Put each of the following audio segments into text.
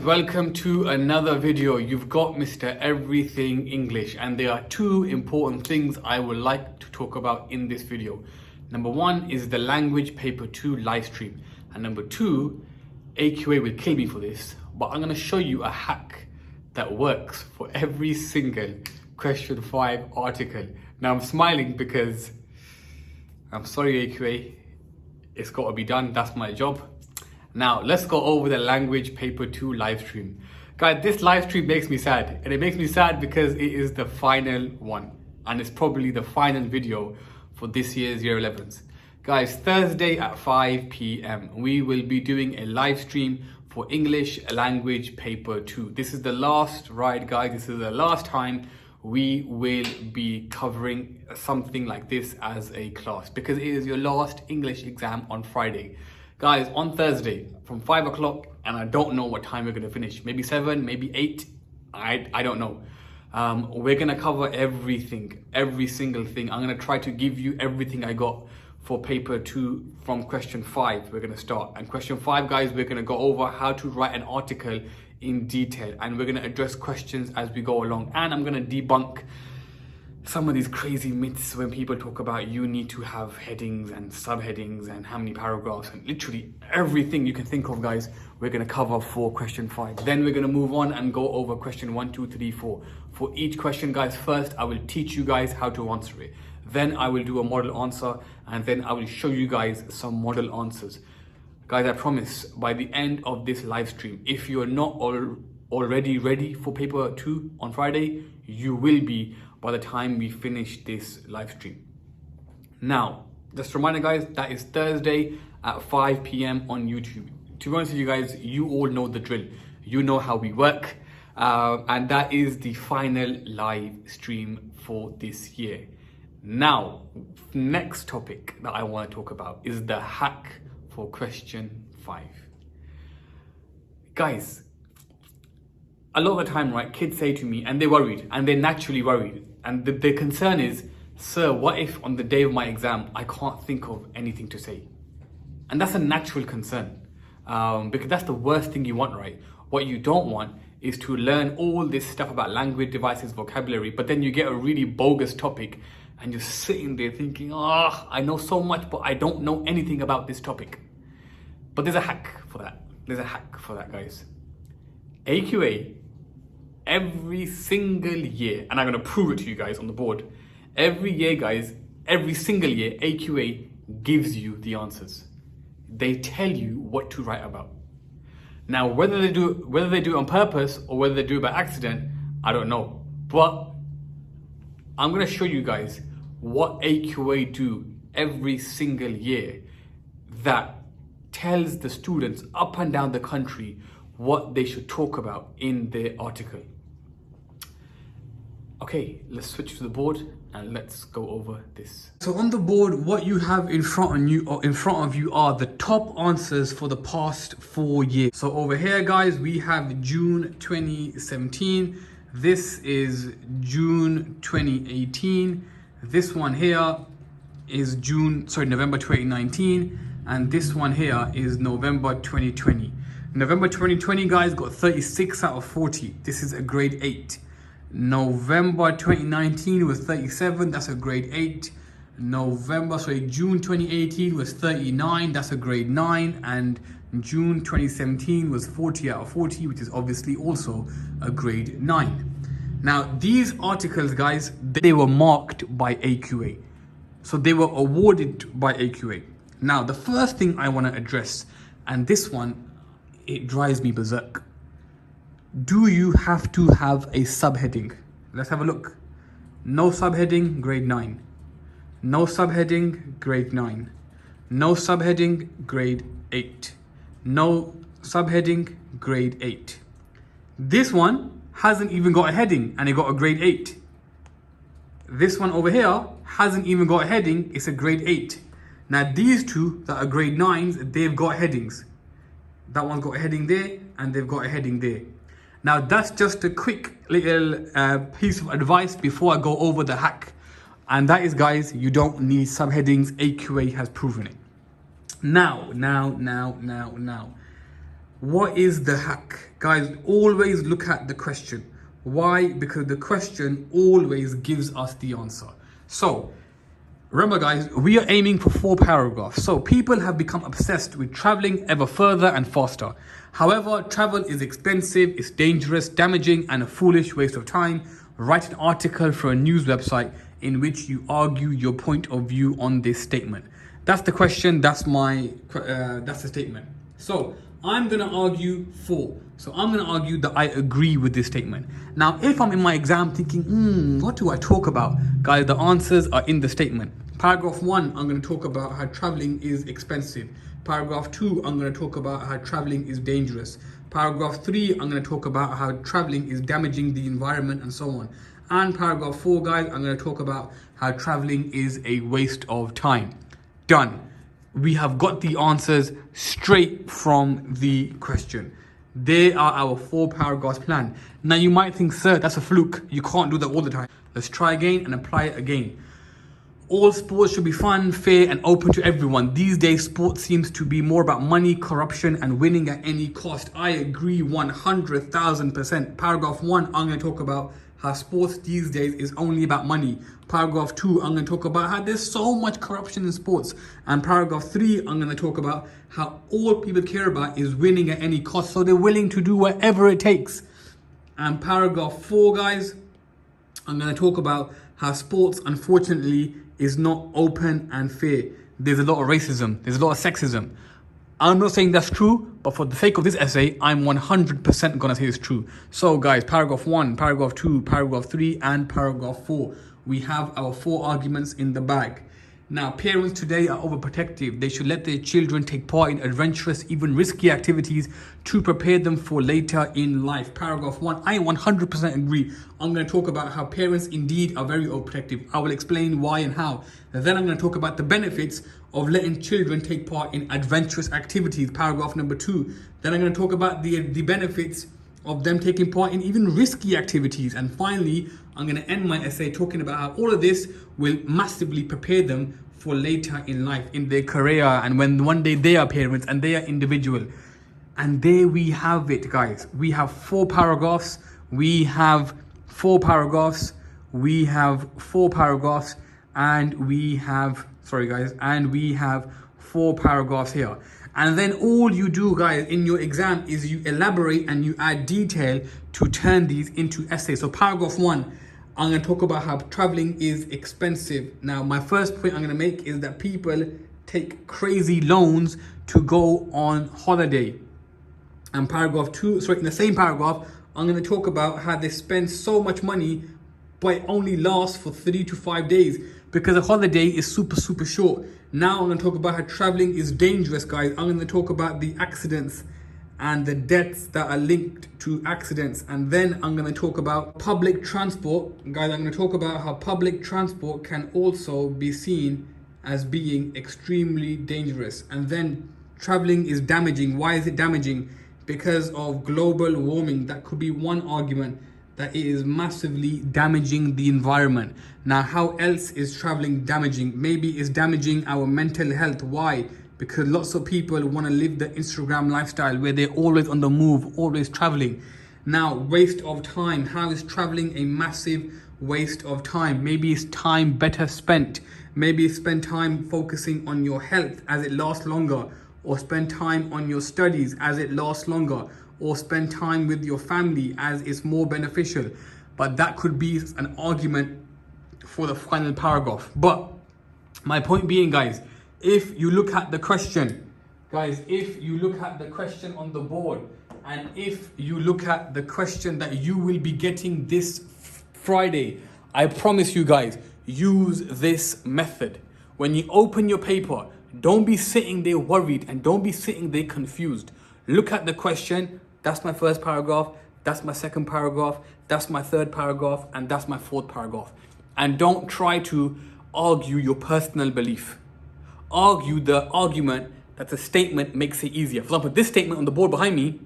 Welcome to another video. You've got Mr. Everything English, and there are two important things I would like to talk about in this video. Number one is the Language Paper 2 live stream, and number two, AQA will kill me for this, but I'm going to show you a hack that works for every single question 5 article. Now I'm smiling because I'm sorry AQA, it's got to be done, that's my job. Now, let's go over the Language Paper 2 live stream. Guys, this live stream makes me sad. And it makes me sad because it is the final one. And it's probably the final video for this year's Year 11s. Guys, Thursday at 5 p.m. we will be doing a live stream for English Language Paper 2. This is the last ride, guys. This is the last time we will be covering something like this as a class. Because it is your last English exam on Friday. Guys, on Thursday from 5 o'clock, and I don't know what time we're going to finish. Maybe 7, maybe 8. I don't know. We're going to cover everything, every single thing. I'm going to try to give you everything I got for paper 2 from question 5. We're going to start. And question 5, guys, we're going to go over how to write an article in detail. And we're going to address questions as we go along. And I'm going to debunk some of these crazy myths when people talk about you need to have headings and subheadings and how many paragraphs and literally everything you can think of, guys, we're going to cover for question 5. Then we're going to move on and go over question 1, 2, 3, 4. For each question, guys, first I will teach you guys how to answer it. Then I will do a model answer, and then I will show you guys some model answers. Guys, I promise by the end of this live stream, if you're not already ready for paper 2 on Friday, you will be by the time we finish this live stream. Now, just a reminder, guys, that is Thursday at 5 p.m. on YouTube. To be honest with you guys, you all know the drill. You know how we work. And that is the final live stream for this year. Now, next topic that I want to talk about is the hack for question 5. Guys, a lot of the time, right, kids say to me, and they're worried, and they're naturally worried. And the concern is, sir, what if on the day of my exam, I can't think of anything to say? And that's a natural concern, because that's the worst thing you want, right? What you don't want is to learn all this stuff about language, devices, vocabulary, but then you get a really bogus topic and you're sitting there thinking, I know so much, but I don't know anything about this topic. But there's a hack for that. There's a hack for that, guys. AQA, every single year, and I'm going to prove it to you guys on the board. Every year, guys, every single year, AQA gives you the answers. They tell you what to write about. Now, whether they do it on purpose or whether they do it by accident, I don't know. But I'm going to show you guys what AQA do every single year that tells the students up and down the country what they should talk about in their article. Okay, let's switch to the board and let's go over this. So on the board, what you have in front of you are the top answers for the past 4 years. So over here, guys, we have June 2017. This is June 2018. This one here is November 2019. And this one here is November 2020. November 2020, guys, got 36 out of 40. This is a grade 8. November 2019 was 37, that's a grade 8. June 2018 was 39, that's a grade 9. And June 2017 was 40 out of 40, which is obviously also a grade 9. Now, these articles, guys, they were marked by AQA. So they were awarded by AQA. Now, the first thing I want to address, and this one, it drives me berserk. Do you have to have a subheading? Let's have a look. No subheading, grade 9. No subheading, grade 9. No subheading, grade 8. No subheading, grade 8. This one hasn't even got a heading and it got a grade 8. This one over here hasn't even got a heading, it's a grade 8. Now these two that are grade 9s, they've got headings. That one's got a heading there and they've got a heading there. Now that's just a quick little piece of advice before I go over the hack. And that is, guys, you don't need subheadings. AQA has proven it. Now. What is the hack? Guys, always look at the question. Why? Because the question always gives us the answer. So, remember guys, we are aiming for 4 paragraphs. So people have become obsessed with traveling ever further and faster. However, travel is expensive, it's dangerous, damaging, and a foolish waste of time. Write an article for a news website in which you argue your point of view on this statement. That's the question, that's the statement. So I'm gonna argue 4. So I'm gonna argue that I agree with this statement. Now, if I'm in my exam thinking, what do I talk about? Guys, the answers are in the statement. Paragraph 1, I'm gonna talk about how traveling is expensive. Paragraph 2, I'm gonna talk about how traveling is dangerous. Paragraph 3, I'm gonna talk about how traveling is damaging the environment and so on. And paragraph 4, guys, I'm gonna talk about how traveling is a waste of time. Done. We have got the answers straight from the question. They are our 4 paragraphs plan. Now you might think, sir, that's a fluke. You can't do that all the time. Let's try again and apply it again. All sports should be fun, fair, and open to everyone. These days, sports seems to be more about money, corruption, and winning at any cost. I agree 100,000%. Paragraph 1, I'm going to talk about how sports these days is only about money. Paragraph 2, I'm going to talk about how there's so much corruption in sports. And paragraph 3, I'm going to talk about how all people care about is winning at any cost. So they're willing to do whatever it takes. And paragraph 4, guys, I'm going to talk about how sports, unfortunately, is not open and fair. There's a lot of racism. There's a lot of sexism. I'm not saying that's true, but for the sake of this essay, I'm 100% gonna say it's true. So guys, paragraph 1, paragraph 2, paragraph 3, and paragraph 4. We have our 4 arguments in the bag. Now, parents today are overprotective. They should let their children take part in adventurous, even risky activities to prepare them for later in life. Paragraph 1, I 100% agree. I'm going to talk about how parents indeed are very overprotective. I will explain why and how. And then I'm going to talk about the benefits of letting children take part in adventurous activities. Paragraph number 2. Then I'm going to talk about the benefits of them taking part in even risky activities. And finally, I'm going to end my essay talking about how all of this will massively prepare them for later in life, in their career, and when one day they are parents and they are individual. And there we have it, guys. We have 4 paragraphs. We have 4 paragraphs. We have 4 paragraphs. And we have, and we have 4 paragraphs here. And then all you do, guys, in your exam is you elaborate and you add detail to turn these into essays. So paragraph 1, I'm going to talk about how traveling is expensive. Now, my first point I'm going to make is that people take crazy loans to go on holiday. And paragraph 2, in the same paragraph, I'm going to talk about how they spend so much money, but it only lasts for 3 to 5 days because a holiday is super short. Now I'm going to talk about how traveling is dangerous, guys. I'm going to talk about the accidents and the deaths that are linked to accidents. And then I'm going to talk about public transport. Guys, I'm going to talk about how public transport can also be seen as being extremely dangerous. And then traveling is damaging. Why is it damaging? Because of global warming. That could be one argument, that it is massively damaging the environment. Now, how else is traveling damaging? Maybe it's damaging our mental health. Why? Because lots of people want to live the Instagram lifestyle where they're always on the move, always traveling. Now, waste of time. How is traveling a massive waste of time? Maybe it's time better spent. Maybe spend time focusing on your health as it lasts longer, or spend time on your studies as it lasts longer, or spend time with your family as it's more beneficial. But that could be an argument for the final paragraph. But my point being, guys, if you look at the question, if you look at the question on the board, and if you look at the question that you will be getting this Friday, I promise you guys, use this method. When you open your paper, don't be sitting there worried and don't be sitting there confused. Look at the question. That's my first paragraph. That's my second paragraph. That's my third paragraph. And that's my fourth paragraph. And don't try to argue your personal belief. Argue the argument that the statement makes it easier. For example, this statement on the board behind me,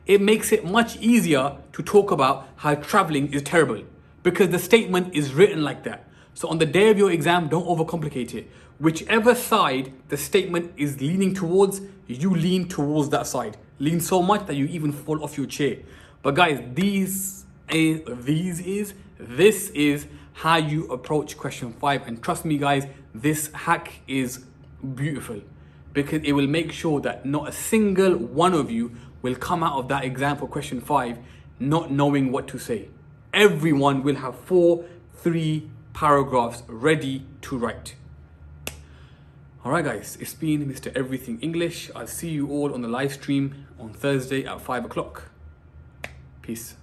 it makes it much easier to talk about how traveling is terrible because the statement is written like that. So on the day of your exam, don't overcomplicate it. Whichever side the statement is leaning towards, you lean towards that side. Lean so much that you even fall off your chair. But guys, this is how you approach question 5. And trust me guys, this hack is beautiful because it will make sure that not a single one of you will come out of that exam for question 5 not knowing what to say. Everyone will have 3 paragraphs ready to write. Alright guys, it's been Mr. Everything English. I'll see you all on the live stream on Thursday at 5 o'clock. Peace.